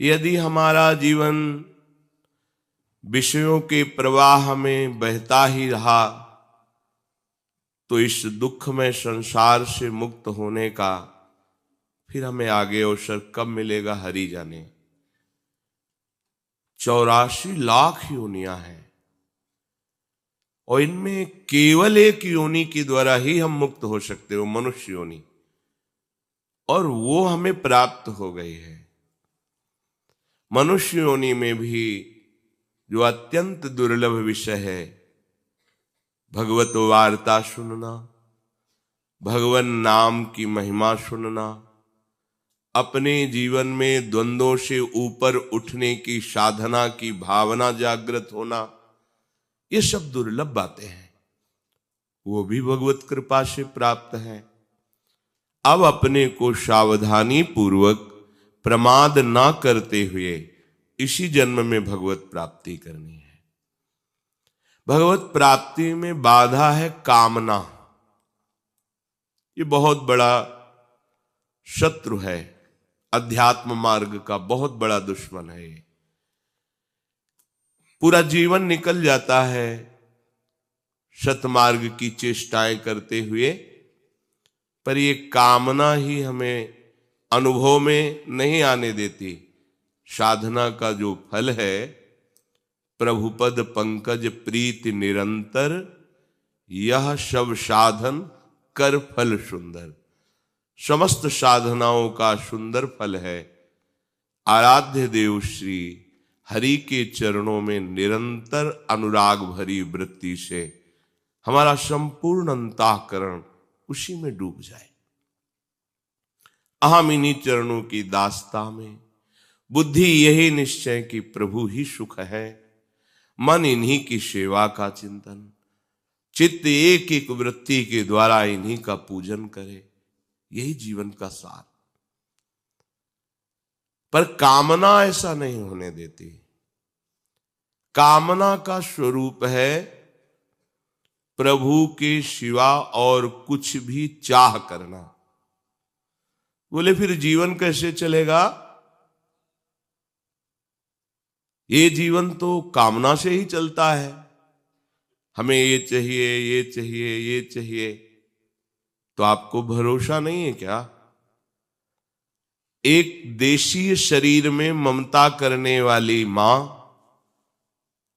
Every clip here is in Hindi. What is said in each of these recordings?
यदि हमारा जीवन विषयों के प्रवाह में बहता ही रहा तो इस दुखमय संसार से मुक्त होने का फिर हमें आगे अवसर कब मिलेगा, हरि जाने। 84 लाख योनियां हैं और इनमें केवल एक योनि के द्वारा ही हम मुक्त हो सकते हो, मनुष्य योनि, और वो हमें प्राप्त हो गई है। मनुष्य योनि में भी जो अत्यंत दुर्लभ विषय है, भगवत वार्ता सुनना, भगवान नाम की महिमा सुनना, अपने जीवन में द्वंद्वों से ऊपर उठने की साधना की भावना जागृत होना, ये सब दुर्लभ बातें हैं, वो भी भगवत कृपा से प्राप्त है। अब अपने को सावधानी पूर्वक प्रमाद ना करते हुए इसी जन्म में भगवत प्राप्ति करनी है। भगवत प्राप्ति में बाधा है कामना। ये बहुत बड़ा शत्रु है, अध्यात्म मार्ग का बहुत बड़ा दुश्मन है। पूरा जीवन निकल जाता है सतमार्ग की चेष्टाएं करते हुए, पर ये कामना ही हमें अनुभव में नहीं आने देती। साधना का जो फल है, प्रभुपद पंकज प्रीति निरंतर, यह सब साधन कर फल सुंदर। समस्त साधनाओं का सुंदर फल है आराध्य देव श्री हरि के चरणों में निरंतर अनुराग भरी वृत्ति से हमारा संपूर्ण अंतःकरण उसी में डूब जाए। अहम इन्हीं चरणों की दास्ता में बुद्धि यही निश्चय कि प्रभु ही सुख है, मन इन्हीं की सेवा का चिंतन, चित्त एक एक वृत्ति के द्वारा इन्हीं का पूजन करे, यही जीवन का सार। पर कामना ऐसा नहीं होने देती। कामना का स्वरूप है प्रभु के सिवा और कुछ भी चाह करना। बोले फिर जीवन कैसे चलेगा? ये जीवन तो कामना से ही चलता है, हमें ये चाहिए, ये चाहिए, ये चाहिए। तो आपको भरोसा नहीं है क्या? एक देशीय शरीर में ममता करने वाली मां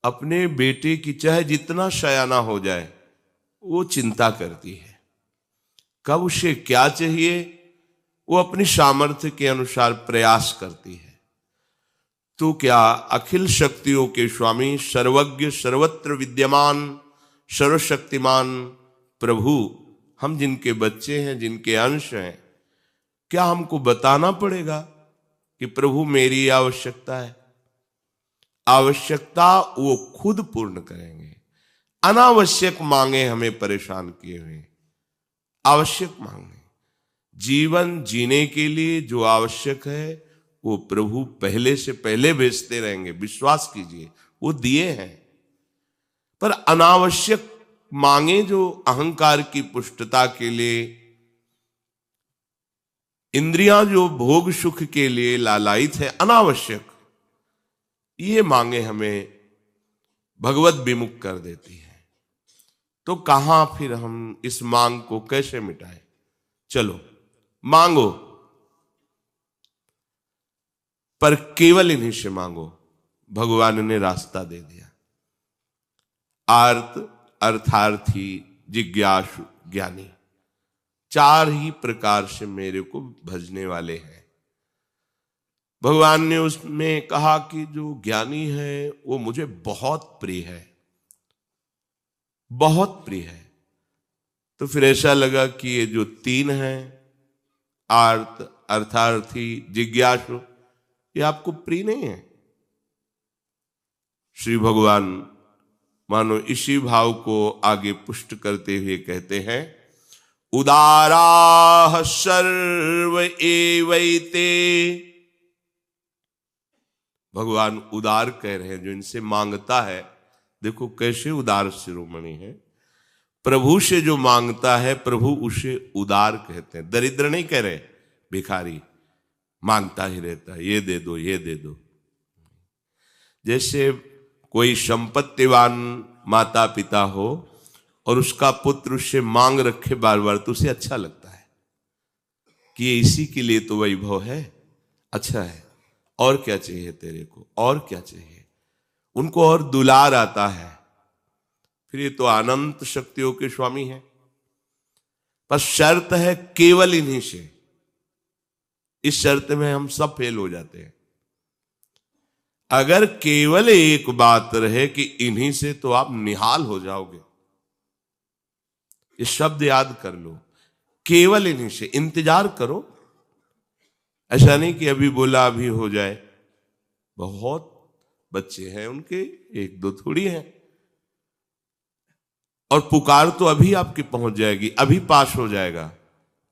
अपने बेटे की चाहे जितना सयाना हो जाए वो चिंता करती है, कब उसे क्या चाहिए वो अपनी सामर्थ्य के अनुसार प्रयास करती है। तो क्या अखिल शक्तियों के स्वामी, सर्वज्ञ, सर्वत्र विद्यमान, सर्वशक्तिमान प्रभु, हम जिनके बच्चे हैं, जिनके अंश हैं, क्या हमको बताना पड़ेगा कि प्रभु मेरी आवश्यकता है? आवश्यकता वो खुद पूर्ण करेंगे। अनावश्यक मांगे हमें परेशान किए हुए, आवश्यक मांगे। जीवन जीने के लिए जो आवश्यक है वो प्रभु पहले से पहले भेजते रहेंगे, विश्वास कीजिए, वो दिए हैं। पर अनावश्यक मांगे जो अहंकार की पुष्टता के लिए, इंद्रियां जो भोग सुख के लिए लालायित है, अनावश्यक, ये मांगे हमें भगवत विमुख कर देती है। तो कहां फिर हम इस मांग को कैसे मिटाएं? चलो मांगो, पर केवल इन्हीं से मांगो। भगवान ने रास्ता दे दिया। आर्त, अर्थार्थी, जिज्ञासु, ज्ञानी, 4 ही प्रकार से मेरे को भजने वाले हैं। भगवान ने उसमें कहा कि जो ज्ञानी है वो मुझे बहुत प्रिय है, बहुत प्रिय है। तो फिर ऐसा लगा कि ये जो 3 हैं, आर्त, अर्थार्थी, जिज्ञासु, ये आपको प्रिय नहीं है। श्री भगवान मानो इसी भाव को आगे पुष्ट करते हुए कहते हैं, उदाराः सर्व एवैते। भगवान उदार कह रहे हैं, जो इनसे मांगता है, देखो कैसे उदार शिरोमणि है। प्रभु से जो मांगता है प्रभु उसे उदार कहते हैं, दरिद्र नहीं कह रहे, भिखारी। मांगता ही रहता है, ये दे दो, ये दे दो। जैसे कोई संपत्तिवान माता पिता हो और उसका पुत्र उससे मांग रखे बार बार, तो उसे अच्छा लगता है कि ये इसी के लिए तो वैभव है, अच्छा है, और क्या चाहिए तेरे को, और क्या चाहिए। उनको और दुलार आता है। फिर ये तो अनंत शक्तियों के स्वामी हैं, पर शर्त है केवल इन्हीं से। इस शर्त में हम सब फेल हो जाते हैं। अगर केवल एक बात रहे कि इन्हीं से, तो आप निहाल हो जाओगे। ये शब्द याद कर लो, केवल इन्हीं से। इंतजार करो, ऐसा नहीं कि अभी बोला अभी हो जाए। बहुत बच्चे हैं उनके, एक दो थोड़ी हैं। और पुकार तो अभी आपकी पहुंच जाएगी, अभी पास हो जाएगा,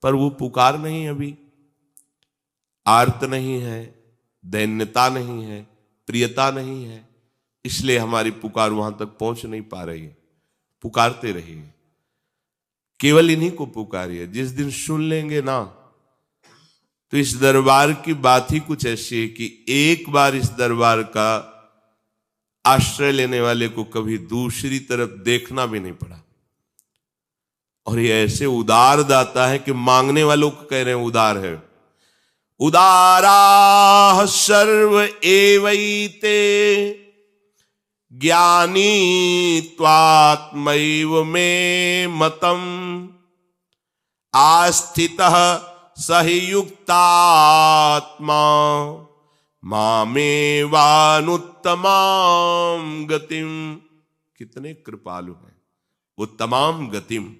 पर वो पुकार नहीं, अभी आर्त नहीं है, दैन्यता नहीं है, प्रियता नहीं है, इसलिए हमारी पुकार वहां तक पहुंच नहीं पा रही है। पुकारते रहिए, केवल इन्हीं को पुकारिए। जिस दिन सुन लेंगे ना, तो इस दरबार की बात ही कुछ ऐसी है कि एक बार इस दरबार का आश्रय लेने वाले को कभी दूसरी तरफ देखना भी नहीं पड़ा। और ये ऐसे उदार दाता है कि मांगने वालों को कह रहे हैं उदार है। उदारा सर्व एवैते ज्ञानी त्वात्मैव मे मतम आस्थितः सहि युक्तात्मा मामेवानुत्तमां गतिम। कितने कृपालु हैं वो। तमाम गतिम,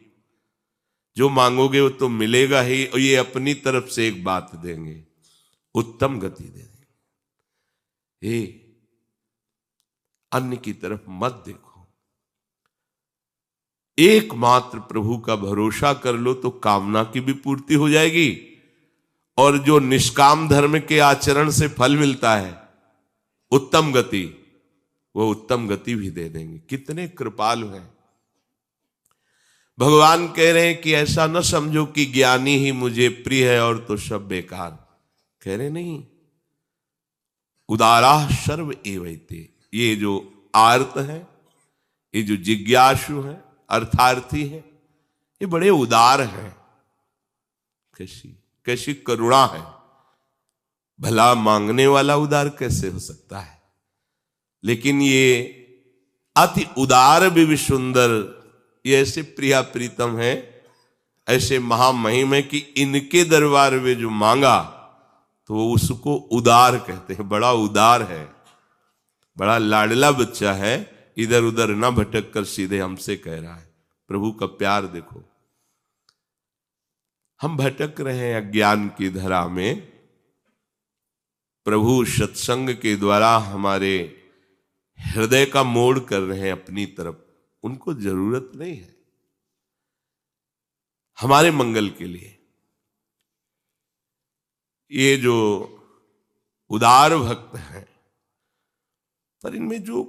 जो मांगोगे वो तो मिलेगा ही, और ये अपनी तरफ से एक बात देंगे, उत्तम गति दे देंगे। ये अन्य की तरफ मत देखो, एकमात्र प्रभु का भरोसा कर लो तो कामना की भी पूर्ति हो जाएगी, और जो निष्काम धर्म के आचरण से फल मिलता है उत्तम गति, वो उत्तम गति भी दे देंगे। कितने कृपालु हैं। भगवान कह रहे हैं कि ऐसा न समझो कि ज्ञानी ही मुझे प्रिय है और तो सब बेकार। कह रहे नहीं, उदारा सर्व एवैते। ये जो आर्त है, ये जो जिज्ञासु है, अर्थार्थी है, ये बड़े उदार हैं। कैसी कैसी करुणा है। भला मांगने वाला उदार कैसे हो सकता है। लेकिन ये अति उदार भी सुंदर, ये ऐसे प्रिया प्रीतम है, ऐसे महामहिम है कि इनके दरबार में जो मांगा तो वो उसको उदार कहते हैं। बड़ा उदार है, बड़ा लाडला बच्चा है, इधर उधर ना भटक कर सीधे हमसे कह रहा है। प्रभु का प्यार देखो। हम भटक रहे हैं अज्ञान की धरा में, प्रभु सत्संग के द्वारा हमारे हृदय का मोड़ कर रहे हैं अपनी तरफ। उनको जरूरत नहीं है, हमारे मंगल के लिए। ये जो उदार भक्त हैं, पर इनमें जो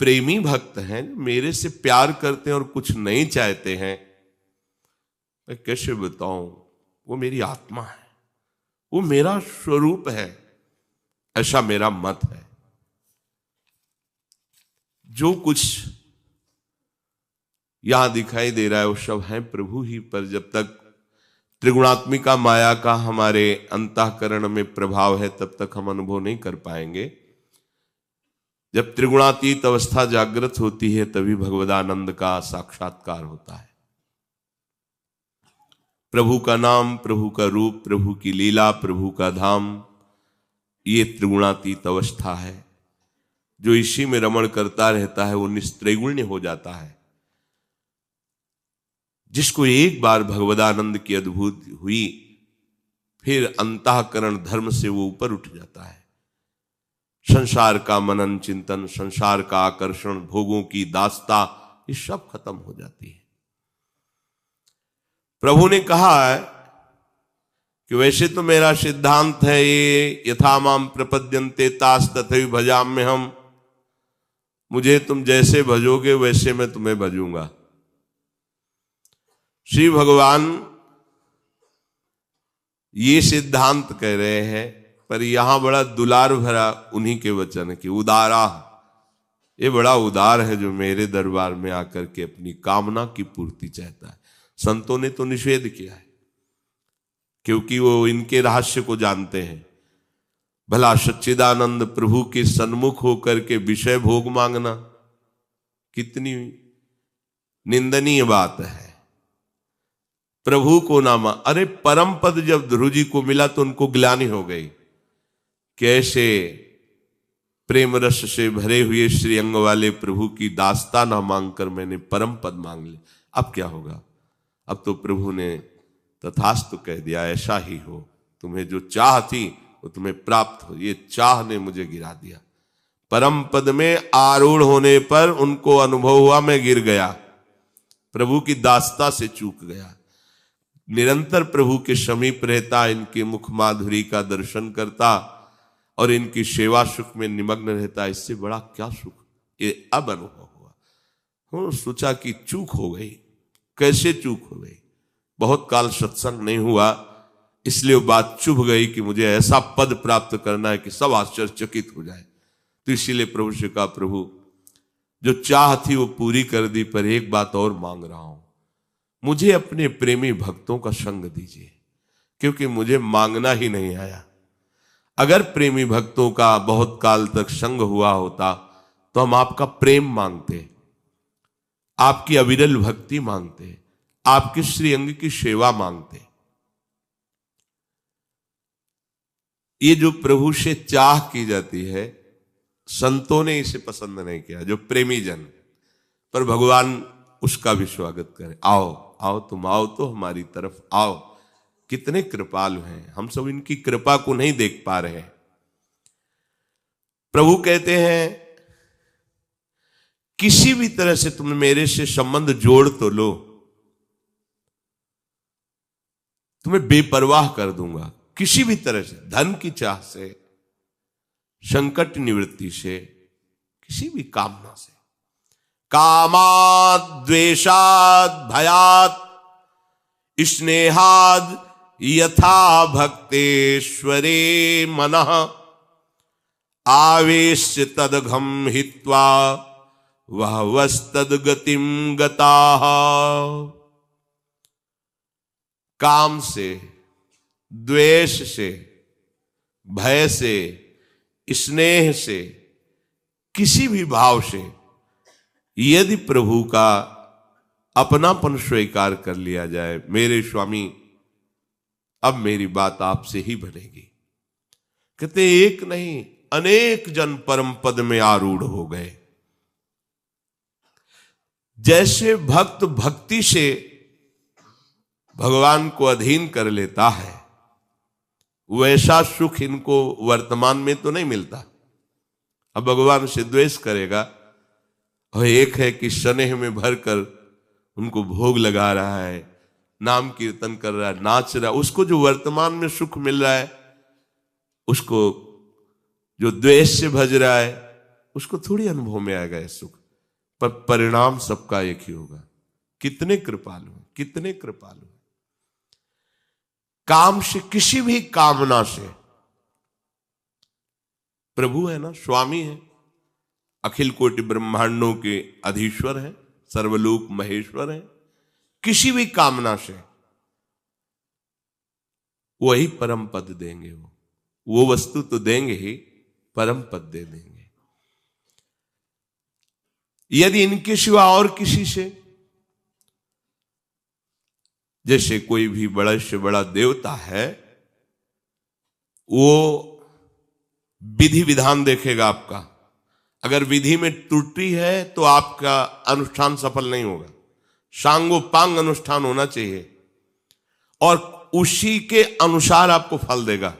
प्रेमी भक्त हैं, मेरे से प्यार करते हैं और कुछ नहीं चाहते हैं, मैं कैसे बताऊं। वो मेरी आत्मा है, वो मेरा स्वरूप है, ऐसा मेरा मत है। जो कुछ यहां दिखाई दे रहा है वो सब है प्रभु ही। पर जब तक त्रिगुणात्मिका माया का हमारे अंतःकरण में प्रभाव है, तब तक हम अनुभव नहीं कर पाएंगे। जब त्रिगुणातीत अवस्था जागृत होती है, तभी भगवदानंद का साक्षात्कार होता है। प्रभु का नाम, प्रभु का रूप, प्रभु की लीला, प्रभु का धाम, ये त्रिगुणातीत अवस्था है। जो इसी में रमण करता रहता है वो निस्त्रैगुण्य हो जाता है। जिसको एक बार भगवदानंद की अद्भुत हुई, फिर अंतःकरण धर्म से वो ऊपर उठ जाता है। संसार का मनन चिंतन, संसार का आकर्षण, भोगों की दास्ता, ये सब खत्म हो जाती है। प्रभु ने कहा है कि वैसे तो मेरा सिद्धांत है ये, यथा माम प्रपद्यन्ते तास तथैव भजाम्य हम। मुझे तुम जैसे भजोगे वैसे मैं तुम्हें भजूंगा। श्री भगवान ये सिद्धांत कह रहे हैं पर यहां बड़ा दुलार भरा उन्हीं के वचन की उदारा, ये बड़ा उदार है जो मेरे दरबार में आकर के अपनी कामना की पूर्ति चाहता है। संतों ने तो निषेध किया है, क्योंकि वो इनके रहस्य को जानते हैं। भला सच्चिदानंद प्रभु के सन्मुख होकर के विषय भोग मांगना कितनी निंदनीय बात है। प्रभु को ना मान, अरे परम पद जब ध्रुव जी को मिला तो उनको ग्लानि हो गई, कैसे प्रेम रस से भरे हुए श्री अंग वाले प्रभु की दास्ता ना मांगकर मैंने परम पद मांग लिया, अब क्या होगा। अब तो प्रभु ने तथास्तु कह दिया, ऐसा ही हो, तुम्हें जो चाह थी वो तुम्हें प्राप्त हो। ये चाह ने मुझे गिरा दिया। परम पद में आरूढ़ होने पर उनको अनुभव हुआ मैं गिर गया, प्रभु की दास्ता से चूक गया। निरंतर प्रभु के समीप रहता, इनके मुख माधुरी का दर्शन करता और इनकी सेवा सुख में निमग्न रहता, इससे बड़ा क्या सुख। ये अब अनुभव हुआ। सोचा कि चूक हो गई। कैसे चूक हो गई, बहुत काल सत्संग नहीं हुआ, इसलिए वो बात चुभ गई कि मुझे ऐसा पद प्राप्त करना है कि सब आश्चर्यचकित हो जाए। तो इसीलिए प्रभु से कहा, प्रभु जो चाह थी वो पूरी कर दी, पर एक बात और मांग रहा हूं, मुझे अपने प्रेमी भक्तों का संग दीजिए, क्योंकि मुझे मांगना ही नहीं आया। अगर प्रेमी भक्तों का बहुत काल तक संग हुआ होता तो हम आपका प्रेम मांगते, आपकी अविरल भक्ति मांगते, आपके श्री अंग की सेवा मांगते। ये जो प्रभु से चाह की जाती है, संतों ने इसे पसंद नहीं किया, जो प्रेमी जन, पर भगवान उसका भी स्वागत करे। आओ आओ, तुम आओ तो हमारी तरफ आओ। कितने कृपालु हैं, हम सब इनकी कृपा को नहीं देख पा रहे हैं। प्रभु कहते हैं, किसी भी तरह से तुम मेरे से संबंध जोड़ तो लो, तुम्हें बेपरवाह कर दूंगा। किसी भी तरह से, धन की चाह से, संकट निवृत्ति से, किसी भी कामना से। कामाद द्वेषाद भयात स्नेहाद यथा भक्तेश्वरे मनः आवेश्य तदघम हित्वा वह वस्तद गतिम गताः। काम से, द्वेष से, भय से, स्नेह से, किसी भी भाव से यदि प्रभु का अपनापन स्वीकार कर लिया जाए, मेरे स्वामी अब मेरी बात आपसे ही बनेगी। कहते एक नहीं अनेक जन परम पद में आरूढ़ हो गए। जैसे भक्त भक्ति से भगवान को अधीन कर लेता है, वैसा सुख इनको वर्तमान में तो नहीं मिलता। अब भगवान से द्वेष करेगा, और एक है कि स्नेह में भरकर उनको भोग लगा रहा है, नाम कीर्तन कर रहा है, नाच रहा है, उसको जो वर्तमान में सुख मिल रहा है, उसको जो द्वेष से भज रहा है उसको थोड़ी अनुभव में आएगा ये सुख। पर परिणाम सबका एक ही होगा। कितने कृपालु, कितने कृपालु। काम से, किसी भी कामना से, प्रभु है ना, स्वामी है, अखिल कोटि ब्रह्मांडों के अधीश्वर है, सर्वलोक महेश्वर है। किसी भी कामना से वही परम पद देंगे। वो वस्तु तो देंगे ही, परम पद दे देंगे। यदि इनके सिवा और किसी से, जैसे कोई भी बड़ा से बड़ा देवता है, वो विधि विधान देखेगा आपका। अगर विधि में त्रुटि है तो आपका अनुष्ठान सफल नहीं होगा। सांगोपांग अनुष्ठान होना चाहिए और उसी के अनुसार आपको फल देगा।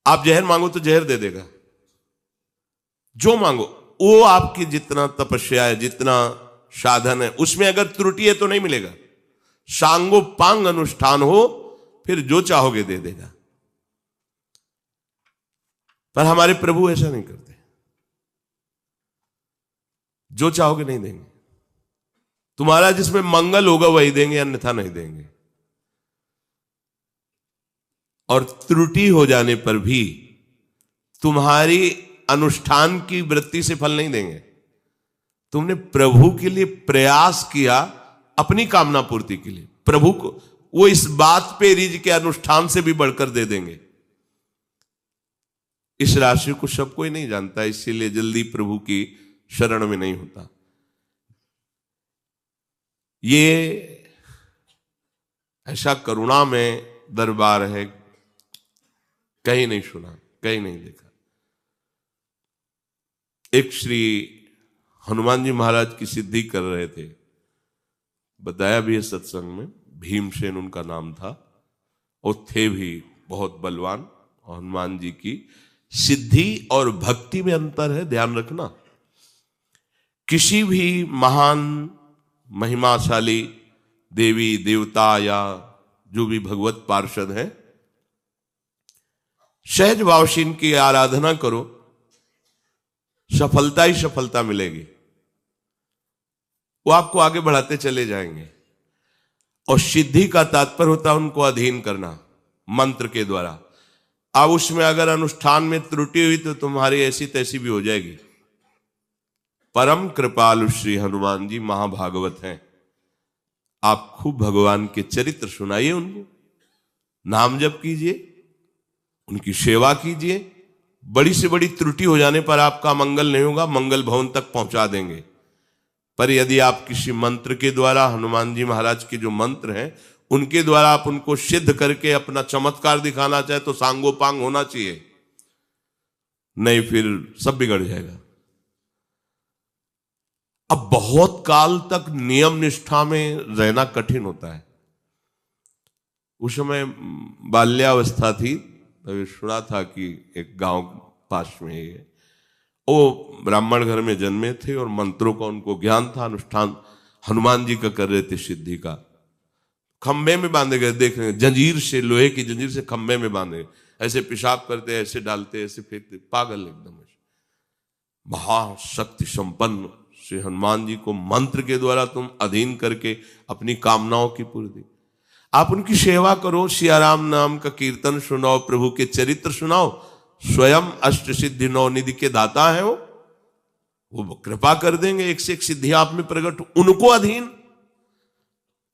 आप जहर मांगो तो जहर दे देगा, जो मांगो वो आपकी जितना तपस्या है, जितना साधन है, उसमें अगर त्रुटि है तो नहीं मिलेगा। सांगोपांग अनुष्ठान हो, फिर जो चाहोगे दे देगा। पर हमारे प्रभु ऐसा नहीं करते, जो चाहोगे नहीं देंगे। तुम्हारा जिसमें मंगल होगा वही देंगे, अन्यथा नहीं देंगे। और त्रुटि हो जाने पर भी तुम्हारी अनुष्ठान की वृत्ति से फल नहीं देंगे। तुमने प्रभु के लिए प्रयास किया, अपनी कामना पूर्ति के लिए, प्रभु को वो इस बात पे रिज के अनुष्ठान से भी बढ़कर दे देंगे। इस राशि को सब कोई नहीं जानता, इसीलिए जल्दी प्रभु की शरण में नहीं होता। ये ऐसा करुणा में दरबार है, कहीं नहीं सुना, कहीं नहीं देखा। एक श्री हनुमान जी महाराज की सिद्धि कर रहे थे, बताया भी है सत्संग में, भीमसेन उनका नाम था, और थे भी बहुत बलवान। और हनुमान जी की सिद्धि और भक्ति में अंतर है, ध्यान रखना। किसी भी महान महिमाशाली देवी देवता या जो भी भगवत पार्षद है, सहज भाव से इनकी आराधना करो, सफलता ही सफलता मिलेगी। वो आपको आगे बढ़ाते चले जाएंगे। और सिद्धि का तात्पर्य होता है उनको अधीन करना मंत्र के द्वारा। अब उसमें अगर अनुष्ठान में त्रुटि हुई तो तुम्हारी ऐसी तैसी भी हो जाएगी। परम कृपालु श्री हनुमान जी महाभागवत हैं। आप खूब भगवान के चरित्र सुनाइए, उनको नाम जप कीजिए, उनकी सेवा कीजिए। बड़ी से बड़ी त्रुटि हो जाने पर आपका मंगल नहीं होगा, मंगल भवन तक पहुंचा देंगे। पर यदि आप किसी मंत्र के द्वारा, हनुमान जी महाराज के जो मंत्र हैं उनके द्वारा आप उनको सिद्ध करके अपना चमत्कार दिखाना चाहे तो सांगोपांग होना चाहिए, नहीं फिर सब बिगड़ जाएगा। अब बहुत काल तक नियम निष्ठा में रहना कठिन होता है। उस समय बाल्यावस्था थी, तभी सुना था कि एक गांव पास में ही है, वो ब्राह्मण घर में जन्मे थे और मंत्रों का उनको ज्ञान था। अनुष्ठान हनुमान जी का कर रहे थे सिद्धि का। खंबे में बांधे गए, देख रहे जंजीर से, लोहे की जंजीर से खंबे में बांधे, ऐसे पेशाब करते, ऐसे डालते, ऐसे फेंकते, पागल एकदम। महाशक्ति संपन्न श्री हनुमान जी को मंत्र के द्वारा तुम अधीन करके अपनी कामनाओं की पूर्ति, आप उनकी सेवा करो, सियाराम नाम का कीर्तन सुनाओ, प्रभु के चरित्र सुनाओ। स्वयं अष्ट सिद्धि नौ निधि के दाता है वो कृपा कर देंगे। एक से एक सिद्धि आप में प्रकट, उनको अधीन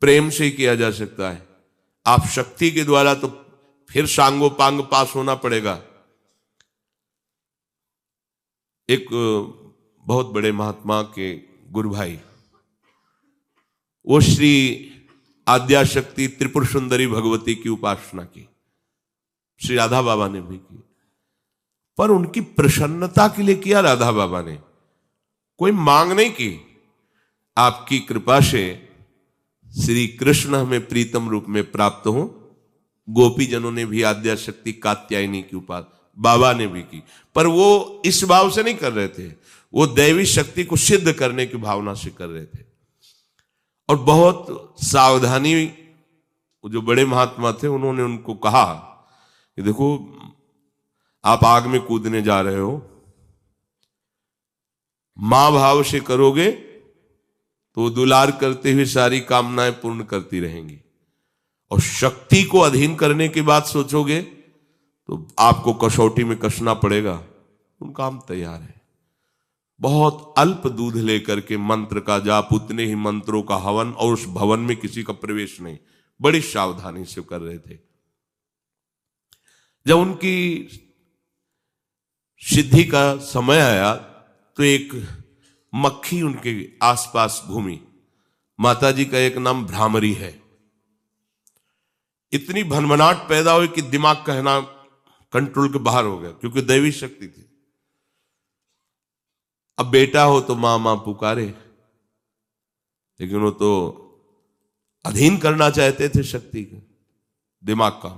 प्रेम से ही किया जा सकता है। आप शक्ति के द्वारा तो फिर सांगोपांग पास होना पड़ेगा। एक बहुत बड़े महात्मा के गुरु भाई, वो श्री आद्याशक्ति त्रिपुर सुंदरी भगवती की उपासना की, श्री राधा बाबा ने भी की, पर उनकी प्रसन्नता के लिए किया राधा बाबा ने, कोई मांग नहीं की। आपकी कृपा से श्री कृष्ण हमें प्रीतम रूप में प्राप्त हो। गोपी जनों ने भी आद्याशक्ति कात्यायनी की उपासना बाबा ने भी की, पर वो इस भाव से नहीं कर रहे थे, वो दैवी शक्ति को सिद्ध करने की भावना से कर रहे थे। और बहुत सावधानी, जो बड़े महात्मा थे उन्होंने उनको कहा कि देखो आप आग में कूदने जा रहे हो, मां भाव से करोगे तो दुलार करते हुए सारी कामनाएं पूर्ण करती रहेंगी, और शक्ति को अधीन करने की बात सोचोगे तो आपको कसौटी में कसना पड़ेगा। उनका हम तैयार है। बहुत अल्प दूध लेकर के मंत्र का जाप, उतने ही मंत्रों का हवन, और उस भवन में किसी का प्रवेश नहीं, बड़ी सावधानी से कर रहे थे। जब उनकी सिद्धि का समय आया तो एक मक्खी उनके आसपास घूमी। माता जी का एक नाम भ्रामरी है। इतनी भनभनाट पैदा हुई कि दिमाग कहना कंट्रोल के बाहर हो गया, क्योंकि दैवी शक्ति थी। अब बेटा हो तो मां मां पुकारे, लेकिन वो तो अधीन करना चाहते थे शक्ति के, दिमाग का।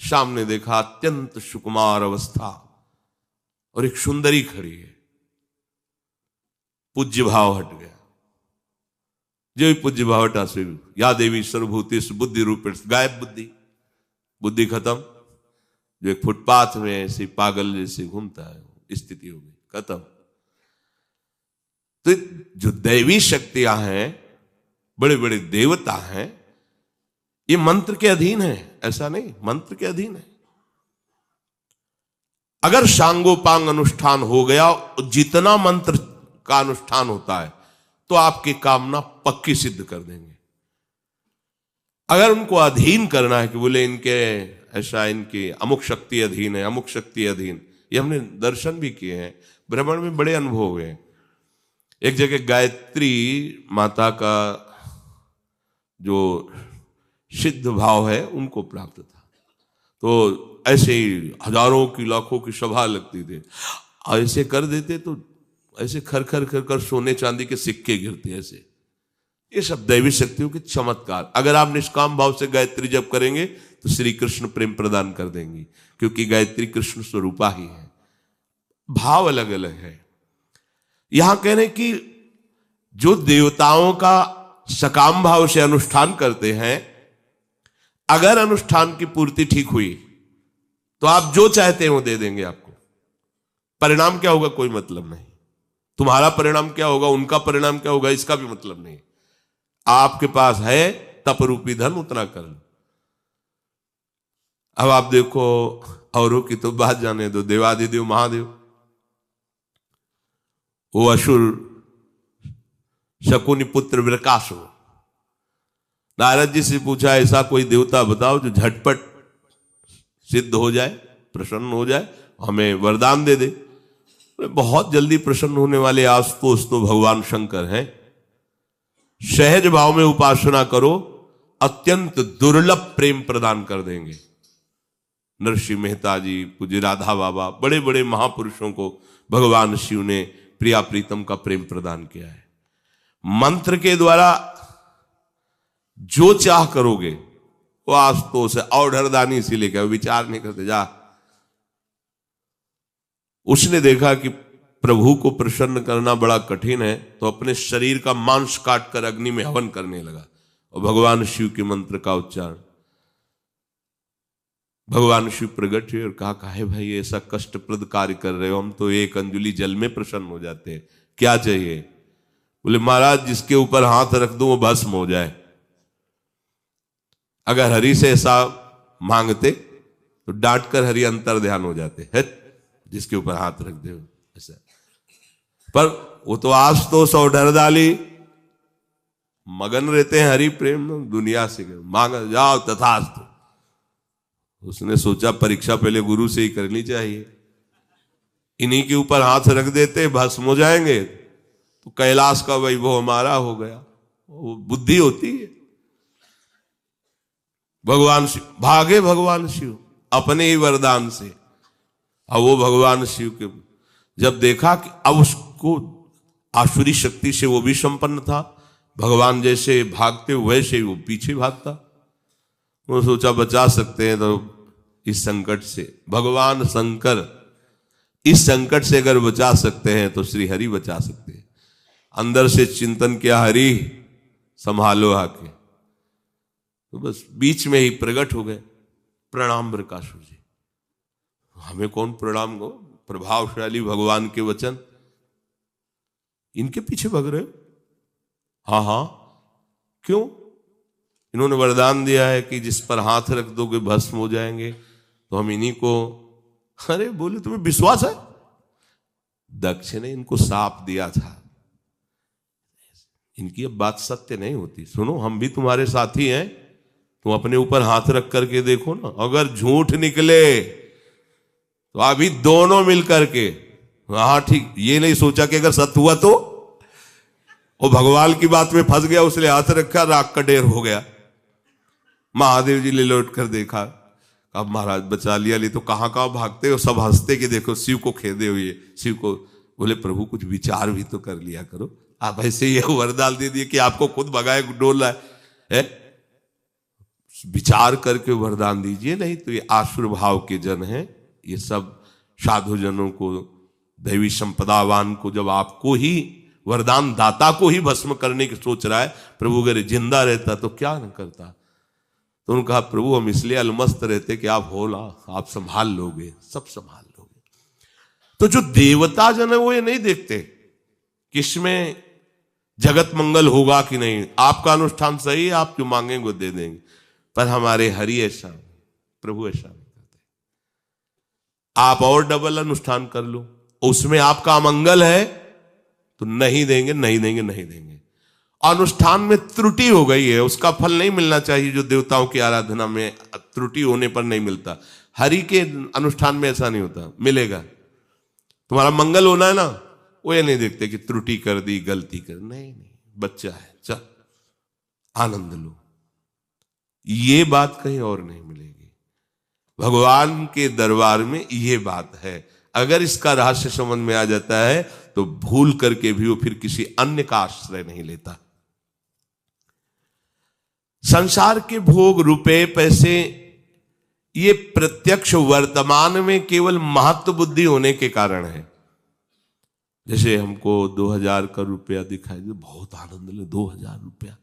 सामने देखा अत्यंत सुकुमार अवस्था और एक सुंदरी खड़ी है। पूज्य भाव हट गया। जो भी पूज्य भाव हटा से या देवी सर्वभूतेषु बुद्धि रूपेण, गायब बुद्धि, बुद्धि खत्म। जो एक फुटपाथ में ऐसे पागल जैसे घूमता है, स्थिति हो गई, खत्म। तो जो दैवी शक्तियां हैं, बड़े बड़े देवता हैं, ये मंत्र के अधीन है, ऐसा नहीं, मंत्र के अधीन है। अगर सांगोपांग अनुष्ठान हो गया, जितना मंत्र का अनुष्ठान होता है, तो आपकी कामना पक्की सिद्ध कर देंगे। अगर उनको अधीन करना है कि बोले इनके ऐसा, इनकी अमुक शक्ति अधीन है, अमुक शक्ति अधीन, ये हमने दर्शन भी किए हैं, भ्रमण में बड़े अनुभव हुए हैं। एक जगह गायत्री माता का जो सिद्ध भाव है उनको प्राप्त था, तो ऐसे ही हजारों की लाखों की सभा लगती थी, ऐसे कर देते तो ऐसे खर खर खर कर सोने चांदी के सिक्के गिरते ऐसे। ये सब दैवी शक्तियों के चमत्कार। अगर आप निष्काम भाव से गायत्री जप करेंगे तो श्री कृष्ण प्रेम प्रदान कर देंगी, क्योंकि गायत्री कृष्ण स्वरूपा ही है, भाव अलग अलग है। यहां कह रहे कि जो देवताओं का सकाम भाव से अनुष्ठान करते हैं, अगर अनुष्ठान की पूर्ति ठीक हुई तो आप जो चाहते हैं वो दे देंगे आपको। परिणाम क्या होगा कोई मतलब नहीं, तुम्हारा परिणाम क्या होगा, उनका परिणाम क्या होगा, इसका भी मतलब नहीं। आपके पास है तप रूपी धन, उतना कर लो। अब आप देखो, औरों की तो बात जाने दो, देवादिदेव महादेव, वो असुर शकुनि पुत्र वृकासुर, नारद जी से पूछा ऐसा कोई देवता बताओ जो झटपट सिद्ध हो जाए, प्रसन्न हो जाए, हमें वरदान दे दे। बहुत जल्दी प्रसन्न होने वाले आशुतोष तो भगवान शंकर हैं। सहज भाव में उपासना करो, अत्यंत दुर्लभ प्रेम प्रदान कर देंगे। नरसिंह मेहता जी, पूज्य राधा बाबा, बड़े बड़े महापुरुषों को भगवान शिव ने प्रिया प्रीतम का प्रेम प्रदान किया है। मंत्र के द्वारा जो चाह करोगे वो आशुतोष है, और ढरदानी से लेकर विचार नहीं करते जा। उसने देखा कि प्रभु को प्रसन्न करना बड़ा कठिन है, तो अपने शरीर का मांस काट कर अग्नि में हवन करने लगा और भगवान शिव के मंत्र का उच्चारण। भगवान शिव प्रकट हुए और कहा, काहे भाई ऐसा कष्टप्रद कार्य कर रहे हो, हम तो एक अंजुलि जल में प्रसन्न हो जाते हैं, क्या चाहिए? बोले महाराज जिसके ऊपर हाथ रख दो वो भस्म हो जाए। अगर हरि से ऐसा मांगते तो डांट कर हरि अंतर ध्यान हो जाते है, जिसके ऊपर हाथ रख दे ऐसा। पर वो तो आशुतोष और डरदाली मगन रहते हैं हरि प्रेम में, दुनिया से मांग जाओ तथास्तु। उसने सोचा परीक्षा पहले गुरु से ही करनी चाहिए, इन्हीं के ऊपर हाथ रख देते भस्म हो जाएंगे तो कैलाश का वैभव हमारा हो गया। वो बुद्धि होती है। भगवान शिव भागे, भगवान शिव अपने ही वरदान से। अब वो भगवान शिव के जब देखा कि अब उसको आसुरी शक्ति से वो भी संपन्न था, भगवान जैसे भागते वैसे ही वो पीछे भागता। वो सोचा बचा सकते हैं तो इस संकट से, भगवान शंकर इस संकट से अगर बचा सकते हैं तो श्री हरि बचा सकते हैं। अंदर से चिंतन किया, हरि संभालो आके, तो बस बीच में ही प्रकट हो गए। प्रणाम वृकासुर जी। हमें कौन प्रणाम को, प्रभावशाली भगवान के वचन, इनके पीछे भाग रहे हो? हाँ हाँ, क्यों? इन्होंने वरदान दिया है कि जिस पर हाथ रख दोगे भस्म हो जाएंगे, तो हम इन्हीं को। अरे बोले तुम्हें विश्वास है? दक्ष ने इनको साप दिया था, इनकी अब बात सत्य नहीं होती। सुनो, हम भी तुम्हारे साथी हैं, तुम अपने ऊपर हाथ रख करके देखो ना, अगर झूठ निकले तो अभी दोनों मिलकर के, हाँ ठीक, ये नहीं सोचा कि अगर सत्य हुआ तो। वो भगवान की बात में फंस गया, उसने हाथ रखा, राख का ढेर हो गया। महादेव जी ने लौट कर देखा, अब महाराज बचा लिया, ले तो कहां कहां भागते हो, सब हंसते कि देखो शिव को खेदे हुए। शिव को बोले प्रभु कुछ विचार भी तो कर लिया करो, आप ऐसे ही वरदान दे दिए कि आपको खुद भगाए डोल है। विचार करके वरदान दीजिए, नहीं तो ये आसुर भाव के जन हैं। ये सब साधु जनों को, दैवी संपदावान को, जब आपको ही वरदान दाता को ही भस्म करने की सोच रहा है, प्रभु अगर जिंदा रहता तो क्या न करता। तो उन्होंने कहा प्रभु हम इसलिए अलमस्त रहते कि आप हो ना, आप संभाल लोगे, सब संभाल लोगे। तो जो देवता जन है वो ये नहीं देखते कि इसमें जगत मंगल होगा कि नहीं, आपका अनुष्ठान सही है, आप जो मांगेंगे वो दे देंगे। पर हमारे हरि ऐसा, प्रभु ऐसा नहीं करते। आप और डबल अनुष्ठान कर लो, उसमें आपका अमंगल है तो नहीं देंगे, नहीं देंगे, नहीं देंगे। अनुष्ठान में त्रुटि हो गई है, उसका फल नहीं मिलना चाहिए जो देवताओं की आराधना में त्रुटि होने पर नहीं मिलता। हरि के अनुष्ठान में ऐसा नहीं होता, मिलेगा। तुम्हारा मंगल होना है ना, वो ये नहीं देखते कि त्रुटि कर दी, गलती कर, नहीं नहीं, बच्चा है, चल आनंद लो। ये बात कहीं और नहीं मिलेगी। भगवान के दरबार में ये बात है। अगर इसका रहस्य समझ में आ जाता है तो भूल करके भी वो फिर किसी अन्य का आश्रय नहीं लेता। संसार के भोग, रुपए, पैसे, ये प्रत्यक्ष वर्तमान में केवल महत्व बुद्धि होने के कारण है। जैसे हमको 2000 का रुपया दिखाई दे, बहुत आनंद ले, 2000 रुपया,